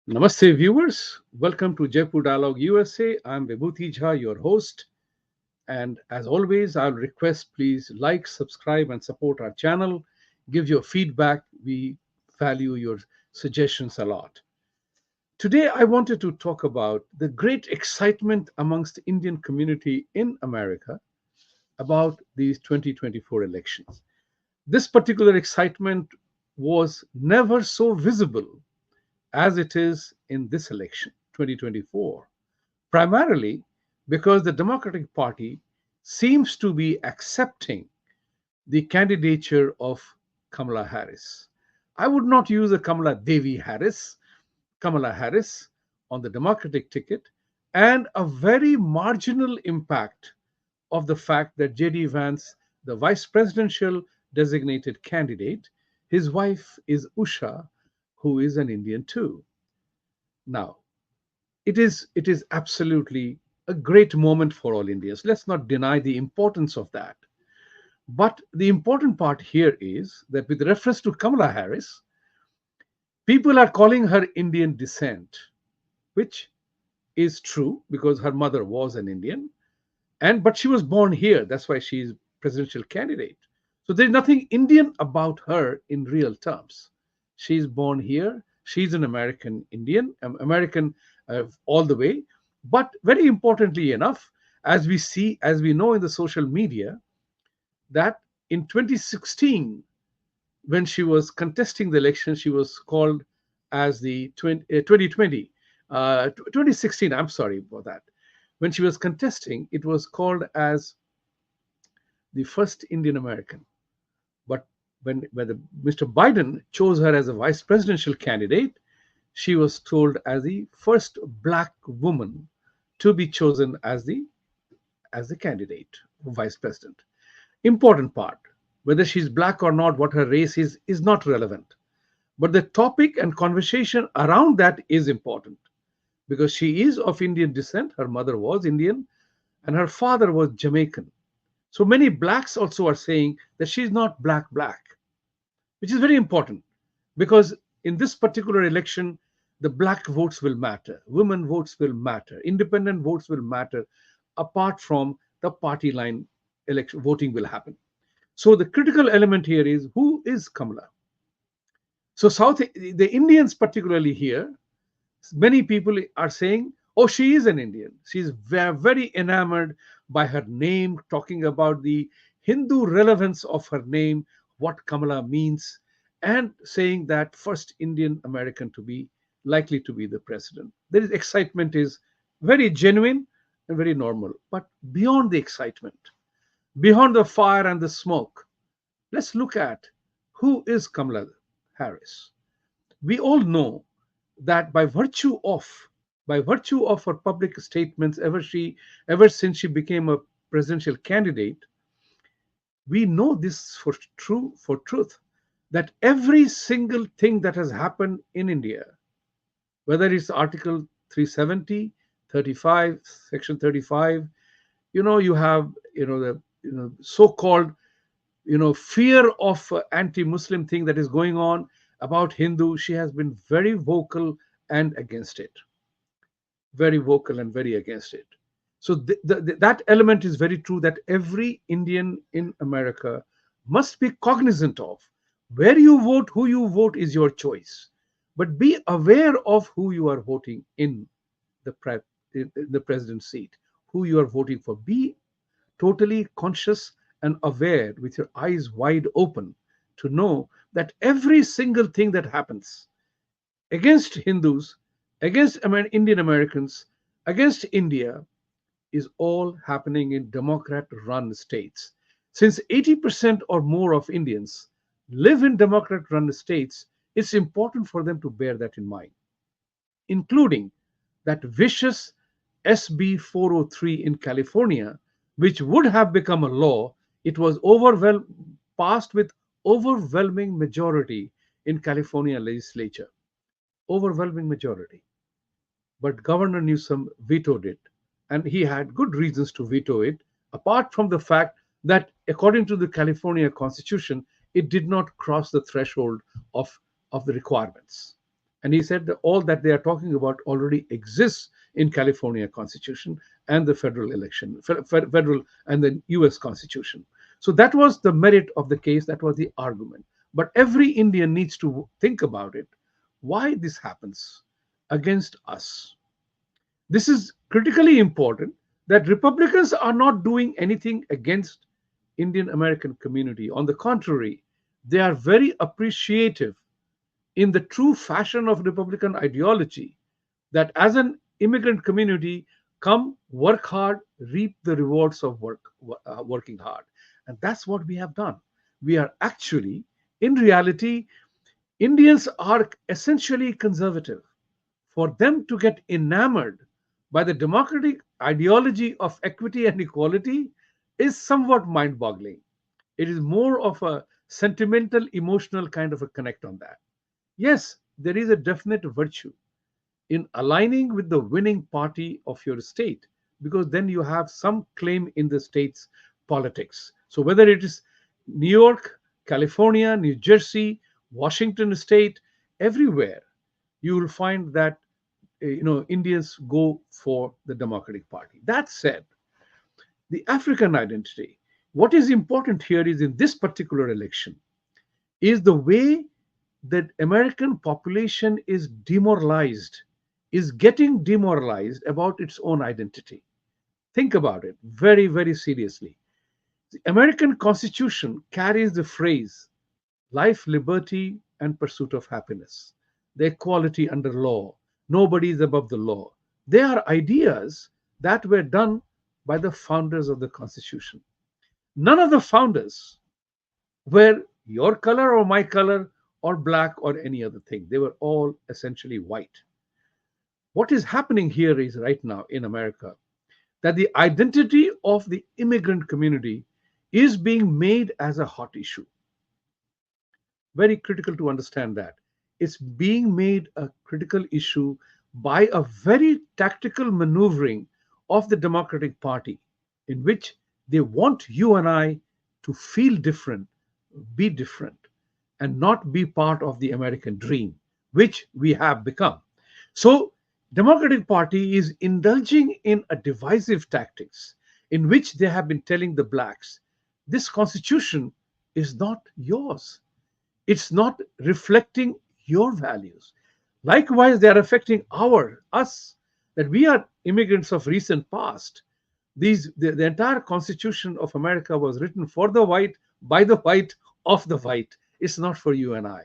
Namaste, viewers. Welcome to Jaipur Dialogue USA. I'm Vibhuti Jha, your host. And as always, I'll request please like, subscribe, and support our channel. Give your feedback. We value your suggestions a lot. Today, I wanted to talk about the great excitement amongst the Indian community in America about these 2024 elections. This particular excitement was never so visible as it is in this election, 2024, primarily because the Democratic Party seems to be accepting the candidature of Kamala Harris. I would not use a Kamala Devi Harris, Kamala Harris on the Democratic ticket, and a very marginal impact of the fact that J.D. Vance, the vice presidential designated candidate, his wife is Usha, who is an Indian too. Now, it is absolutely a great moment for all Indians. Let's not deny the importance of that. But the important part here is that with reference to Kamala Harris, people are calling her Indian descent, which is true because her mother was an Indian, and but she was born here. That's why she's presidential candidate. So there's nothing Indian about her in real terms. She's born here. She's an American Indian, American all the way. But very importantly enough, as we know in the social media, that in 2016, when she was contesting the election, she was called as the 2020, 2016. I'm sorry for that. When she was contesting, it was called as the first Indian American. But Mr. Biden chose her as a vice presidential candidate, she was told as the first black woman to be chosen as the candidate for vice president. Important part, whether she's black or not, what her race is not relevant. But the topic and conversation around that is important because she is of Indian descent. Her mother was Indian and her father was Jamaican. So many blacks also are saying that she's not black, which is very important because in this particular election, the black votes will matter, women votes will matter, independent votes will matter, apart from the party line election voting will happen. So the critical element here is who is Kamala? So the Indians particularly here, many people are saying, oh, she is an Indian. She's very enamored by her name, talking about the Hindu relevance of her name, what Kamala means, and saying that first Indian American to be likely to be the president. There is excitement is very genuine and very normal. But beyond the excitement, beyond the fire and the smoke, let's look at who is Kamala Harris. We all know that by virtue of her public statements ever since she became a presidential candidate, we know this for truth that every single thing that has happened in India, whether it's Article 370, 35, Section 35, you have the so-called fear of anti-Muslim thing that is going on about Hindu. She has been very vocal and against it, very vocal and very against it. So that element is very true that every Indian in America must be cognizant of. Where you vote, who you vote is your choice, but be aware of who you are voting the pre- in the president's seat, who you are voting for. Be totally conscious and aware with your eyes wide open to know that every single thing that happens against Hindus, against Indian Americans, against India is all happening in Democrat run states. Since 80% or more of Indians live in Democrat run states, it's important for them to bear that in mind, including that vicious SB 403 in California, which would have become a law. It was passed with overwhelming majority in California legislature, overwhelming majority. But Governor Newsom vetoed it, and he had good reasons to veto it, apart from the fact that according to the California Constitution, it did not cross the threshold of the requirements. And he said that all that they are talking about already exists in California Constitution and the federal election, federal and the US Constitution. So that was the merit of the case, that was the argument. But every Indian needs to think about it, why this happens against us. This is critically important, that Republicans are not doing anything against Indian American community. On the contrary, they are very appreciative in the true fashion of Republican ideology, that as an immigrant community, come work hard, reap the rewards of working hard. And that's what we have done. We are actually, in reality, Indians are essentially conservative. For them to get enamored by the democratic ideology of equity and equality is somewhat mind boggling. It is more of a sentimental, emotional kind of a connect on that. Yes, there is a definite virtue in aligning with the winning party of your state, because then you have some claim in the state's politics. So whether it is New York, California, New Jersey, Washington state, everywhere you will find that Indians go for the Democratic Party. That said, the African identity, what is important here is, in this particular election, is the way that American population is demoralized, is getting demoralized about its own identity. Think about it very, very seriously. The American Constitution carries the phrase life, liberty, and pursuit of happiness, the equality under law, nobody is above the law. They are ideas that were done by the founders of the Constitution. None of the founders were your color or my color or black or any other thing. They were all essentially white. What is happening here is right now in America that the identity of the immigrant community is being made as a hot issue. Very critical to understand that. It's being made a critical issue by a very tactical maneuvering of the Democratic Party, in which they want you and I to feel different, be different, and not be part of the American dream, which we have become. So, Democratic Party is indulging in a divisive tactics in which they have been telling the blacks, this constitution is not yours. It's not reflecting your values. Likewise, they are affecting us, that we are immigrants of recent past. The entire Constitution of America was written for the white, by the white, of the white. It's not for you and I.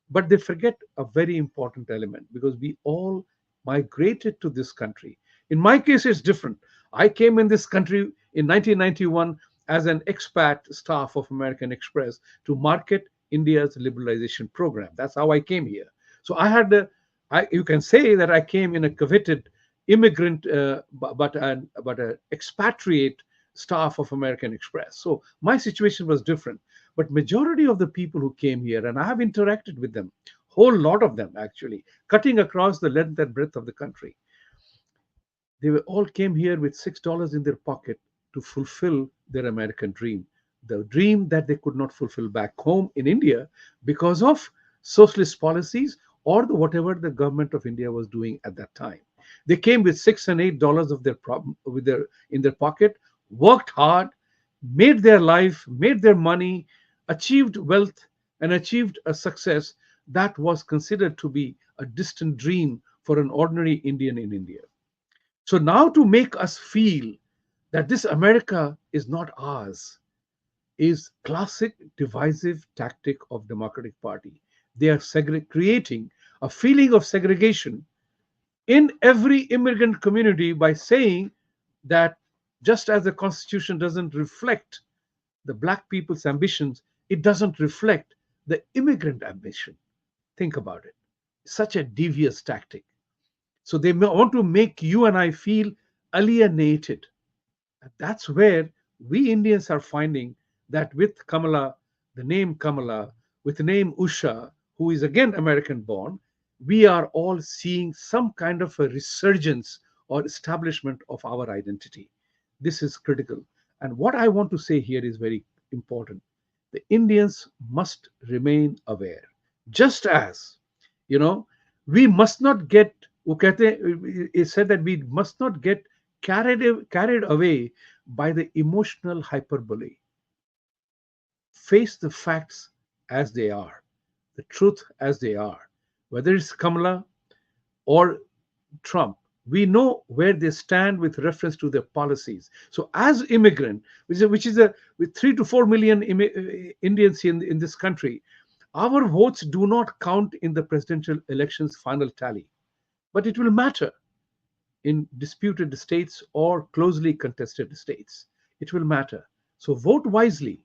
But they forget a very important element, because we all migrated to this country. In my case, it's different. I came in this country in 1991 as an expat staff of American Express to market India's liberalization program. That's how I came here. So you can say that I came in a coveted immigrant, but a expatriate staff of American Express. So my situation was different. But majority of the people who came here, and I have interacted with them, whole lot of them actually, cutting across the length and breadth of the country, they were all came here with $6 in their pocket to fulfill their American dream, the dream that they could not fulfill back home in India because of socialist policies or whatever the government of India was doing at that time. They came with $6 and $8 of their problem with their in their pocket, worked hard, made their life, made their money, achieved wealth, and achieved a success that was considered to be a distant dream for an ordinary Indian in India. So now to make us feel that this America is not ours is classic divisive tactic of Democratic Party. They are creating a feeling of segregation in every immigrant community by saying that just as the Constitution doesn't reflect the black people's ambitions, it doesn't reflect the immigrant ambition. Think about it. Such a devious tactic. So they want to make you and I feel alienated. And that's where we Indians are finding that with Kamala, the name Kamala, with the name Usha, who is again American born, we are all seeing some kind of a resurgence or establishment of our identity. This is critical. And what I want to say here is very important. The Indians must remain aware. Just as, you know, We must not get, वो कहते हैं, it said that we must not get carried away by the emotional hyperbole. Face the facts as they are, the truth as they are. Whether it's Kamala or Trump, we know where they stand with reference to their policies. So, as immigrant, which is with 3 to 4 million Indians in this country, our votes do not count in the presidential elections final tally, but it will matter in disputed states or closely contested states. It will matter. So vote wisely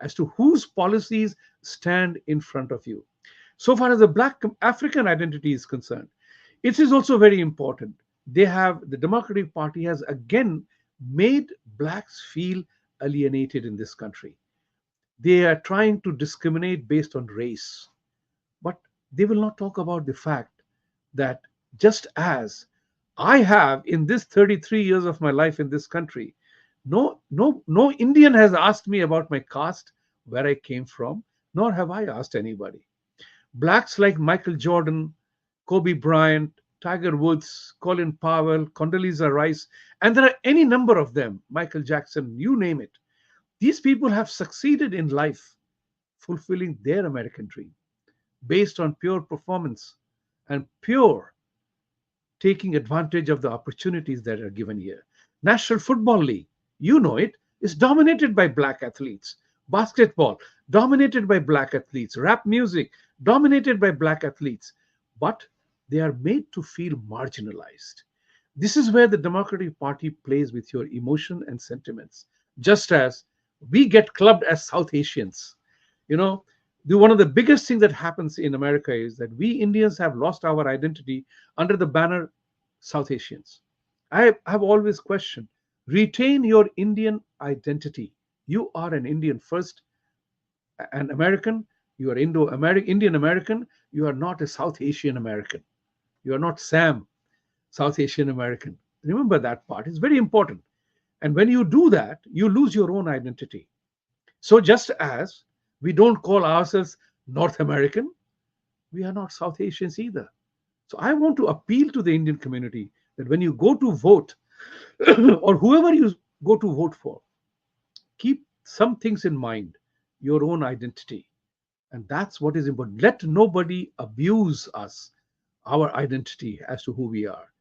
as to whose policies stand in front of you. So far as the Black African identity is concerned, it is also very important. The Democratic Party has again made blacks feel alienated in this country. They are trying to discriminate based on race, but they will not talk about the fact that just as I have in this 33 years of my life in this country, no Indian has asked me about my caste, where I came from, nor have I asked anybody. Blacks like Michael Jordan, Kobe Bryant, Tiger Woods, Colin Powell, Condoleezza Rice, and there are any number of them, Michael Jackson, you name it. These people have succeeded in life fulfilling their American dream based on pure performance and pure taking advantage of the opportunities that are given here. National Football League, you know it, is dominated by black athletes. Basketball, dominated by black athletes. Rap music, dominated by black athletes. But they are made to feel marginalized. This is where the Democratic Party plays with your emotion and sentiments. Just as we get clubbed as South Asians. You know, one of the biggest things that happens in America is that we Indians have lost our identity under the banner South Asians. I have always questioned, retain your Indian identity. You are an Indian first, an American. You are Indo-American, Indian American. You are not a South Asian American. You are not Sam, South Asian American. Remember that part. It's very important. And when you do that, you lose your own identity. So just as we don't call ourselves North American, we are not South Asians either. So I want to appeal to the Indian community that when you go to vote, or whoever you go to vote for, keep some things in mind, your own identity. And that's what is important. Let nobody abuse us, our identity as to who we are.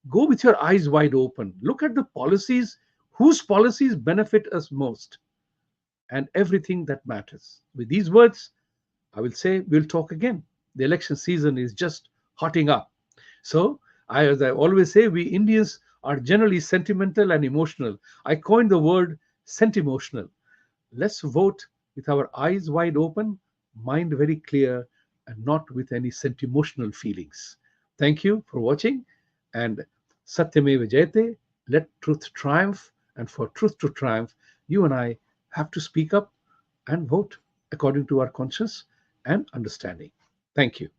Go with your eyes wide open. Look at the policies, whose policies benefit us most, and everything that matters. With these words, I will say we'll talk again. The election season is just hotting up. So, as I always say, we Indians are generally sentimental and emotional. I coined the word sentimotional. Let's vote with our eyes wide open, mind very clear, and not with any sentimotional feelings. Thank you for watching. And Satyameva Jayate, let truth triumph. And for truth to triumph, you and I have to speak up and vote according to our conscience and understanding. Thank you.